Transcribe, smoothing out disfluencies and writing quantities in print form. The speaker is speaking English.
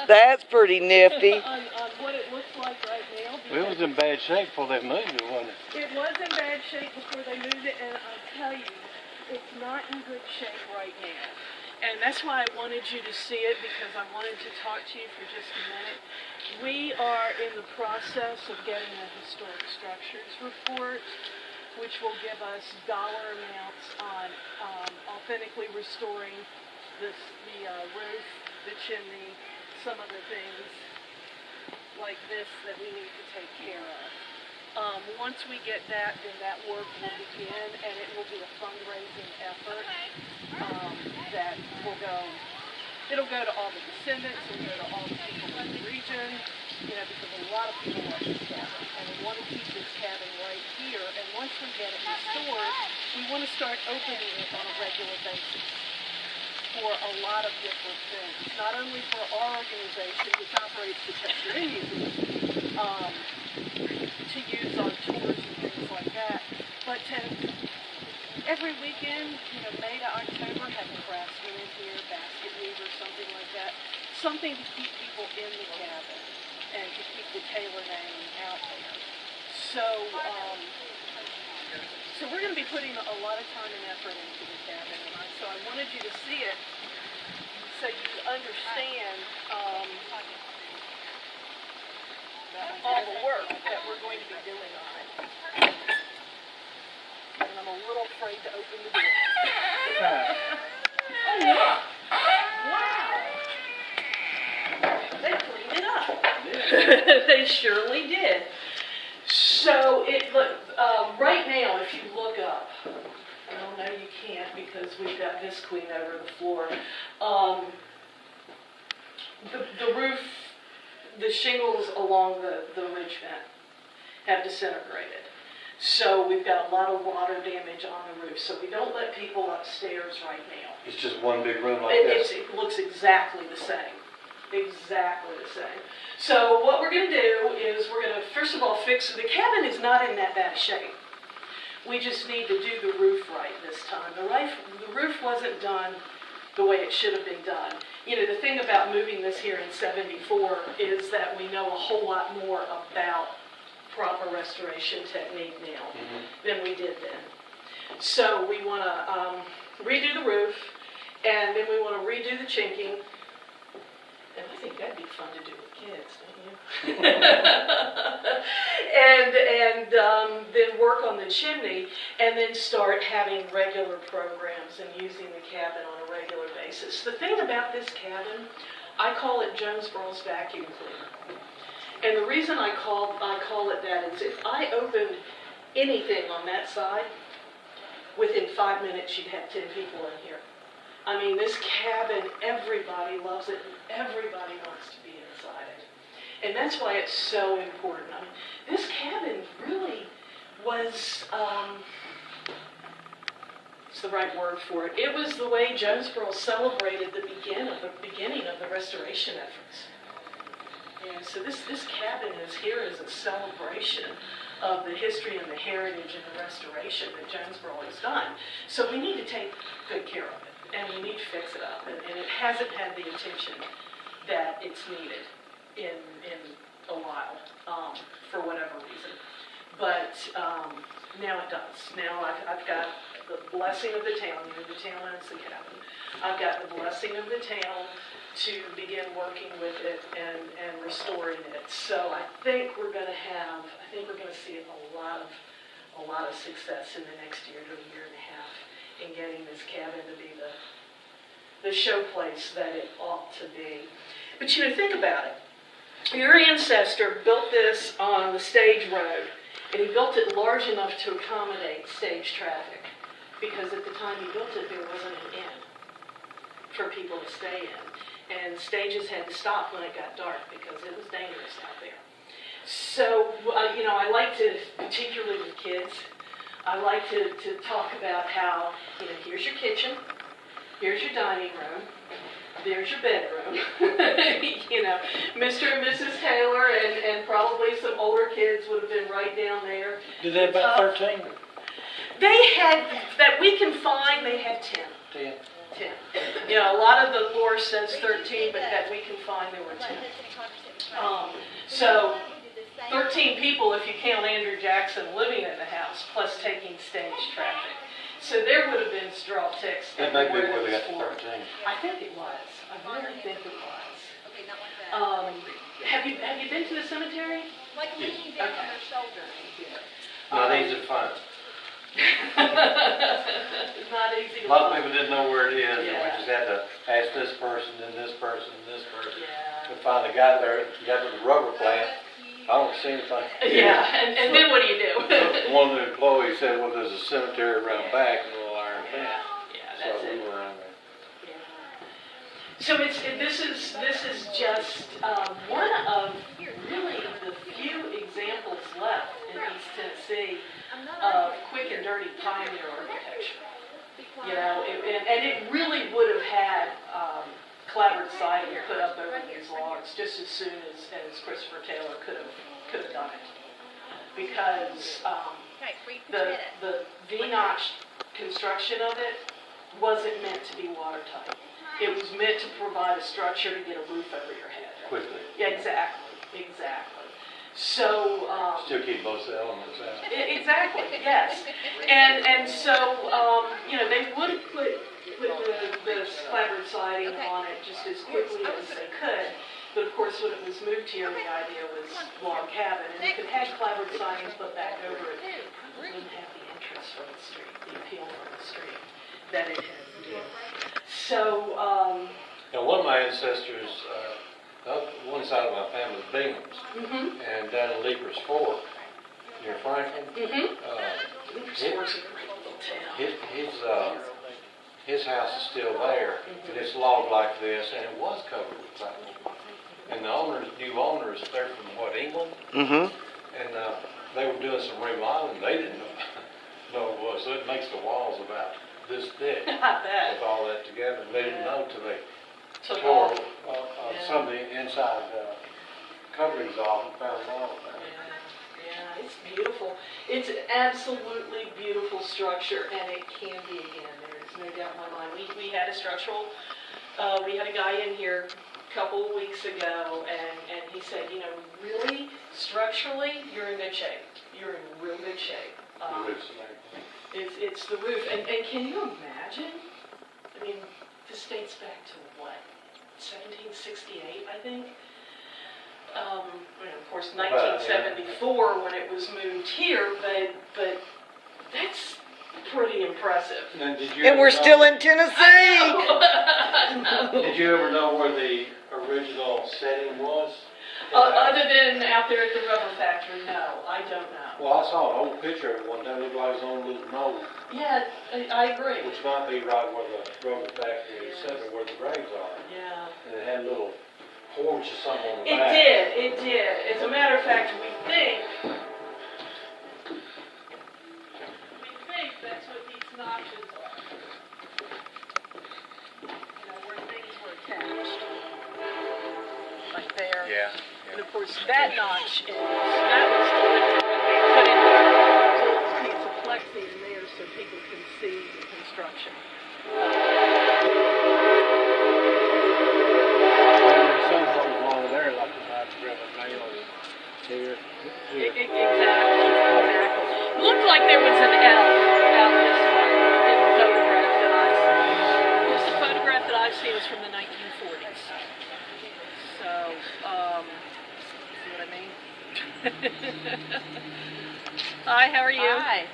That's pretty nifty. on what it looks like right now. Well, it was in bad shape before they moved it, wasn't it? It was in bad shape before they moved it, and I'll tell you, it's not in good shape right now. And that's why I wanted you to see it, because I wanted to talk to you for just a minute. We are in the process of getting a historic structures report, which will give us dollar amounts on authentically restoring the roof, the chimney, some of the things like this that we need to take care of. Once we get that, then that work will begin, and it will be a fundraising effort that will go. It'll go to all the descendants, it'll go to all the people in the region, because a lot of people love this cabin, and we want to keep this cabin right here. And once we get it restored, we want to start opening it on a regular basis for a lot of different things. Not only for our organization, which operates the Chester Indian, to use on tours and things like that, but to every weekend, May to October, have a craftsman in here, basket weaver, something like that, something to keep people in the cabin and to keep the Taylor name out there. So we're going to be putting a lot of time and effort into the cabin, and so I wanted you to see it so you understand all the work that we're going to be doing on it. And I'm a little afraid to open the door. Oh, yeah. Wow. They cleaned it up. They surely did. So, right now, if you look up, well, no, you can't, because we've got this queen over the floor. The roof, the shingles along the ridge vent have disintegrated. So we've got a lot of water damage on the roof. So we don't let people upstairs right now. It's just one big room like this. It looks exactly the same. Exactly the same. So what we're going to do is we're going to, first of all, fix, the cabin is not in that bad shape. We just need to do the roof right this time. The roof wasn't done the way it should have been done. The thing about moving this here in '74 is that we know a whole lot more about proper restoration technique now than we did then. So we want to redo the roof, and then we want to redo the chinking. And I think that'd be fun to do with kids, don't you? and then work on the chimney, and then start having regular programs and using the cabin on a regular basis. The thing about this cabin, I call it Jonesboro's vacuum cleaner. And the reason I call it that is if I opened anything on that side, within 5 minutes you'd have 10 people in here. I mean, this cabin, everybody loves it, and everybody wants to be inside it. And that's why it's so important. I mean, this cabin really was, what's the right word for it? It was the way Jonesboro celebrated the beginning of the restoration efforts. And so this cabin is here as a celebration of the history and the heritage and the restoration that Jonesboro has done. So we need to take good care of it, and we need to fix it up. And it hasn't had the attention that it's needed in a while, for whatever reason. But now it does. Now I've got the blessing of the town. The town owns the cabin. I've got the blessing of the town to begin working with it and restoring it. So I think we're going to see a lot of success in the next year to a year and a half in getting this cabin to be the showplace that it ought to be. But think about it. Your ancestor built this on the stage road, and he built it large enough to accommodate stage traffic, because at the time he built it, there wasn't an inn for people to stay in. And stages had to stop when it got dark because it was dangerous out there. So, I like to, particularly with kids, I like to talk about how, here's your kitchen, here's your dining room, there's your bedroom. Mr. and Mrs. Taylor and probably some older kids would have been right down there. Did they have about 13? They had, that we can find, they had 10. 10. 10. You know, a lot of the lore says 13, but that we can find there were 10. So 13 people if you count Andrew Jackson living in the house, plus taking stage traffic. So there would have been straw ticks. That may be where they got the 13. I think it was. I really think it was. Have you been to the cemetery? Like leaning down on their shoulder. Not easy to find. Not easy to A lot of find. people didn't know where it is, and we Yeah. just had to ask this person, and this person, and this person. Yeah. We finally got there, got to the rubber plant. I don't see anything. Yeah, and then what do you do? One of the employees said, well, there's a cemetery around back in Little Iron Fence. Yeah, So that's we it. went around there. So this is just one of really the few examples left in East Tennessee of quick and dirty pioneer architecture. You know, and it really would have had clapboard siding put up over these logs just as soon as Christopher Taylor could have done it, because the V-notch construction of it wasn't meant to be watertight. It was meant to provide a structure to get a roof over your head. Quickly. Yeah, exactly. So Still keep most of the elements out. exactly, yes. And so you know, they would have put the clapboard siding on it just as quickly as they could. But of course, when it was moved here, the idea was log cabin, and if it had clapboard siding put back over it, it probably wouldn't have the interest from the street, the appeal from the street that it has. So, Now, one of my ancestors, one side of my family is Bingham's, and down in Leaper's Fork, near Franklin, his house is still there, and it's logged like this, and it was covered with clapboard. And the new owners, they're from what, England? Mm-hmm. And they were doing some remodeling. They didn't know it was, so it makes the walls about this thick I bet. with all that together. They didn't know till they Took tore off. some of the inside coverings off and found all of that. Yeah, it's beautiful. It's an absolutely beautiful structure, and it can be again. There's no doubt in my mind. We had a structural, we had a guy in here a couple of weeks ago, and he said, you know, really, structurally, you're in good shape. You're in real good shape. It's the roof. And can you imagine? I mean, this dates back to what? 1768, I think. And of course, 1974 when it was moved here, but that's pretty impressive. And, And we're still in Tennessee. Did you ever know where the original setting was? Other than out there at the rubber factory, no, I don't know. Well, I saw an old picture of it one time. It looked like it was on a little knoll, Yeah, I agree. which might be right where the rubber factory is set, or where the graves are. Yeah. And it had a little porch or something on the It back. did. As a matter of fact, we think that's what these notches are. You know, where things were attached. Like there. Yeah. And of course, that notch that was delivered when they put in the little piece of plexi in there so people can see the construction. Some of them along there, like the side of the nail here. Exactly. Looked like there was an L out this way in the photograph that I saw. This the photograph that I've seen is from the 1940s. So, see what I mean? Hi, how are you? Hi.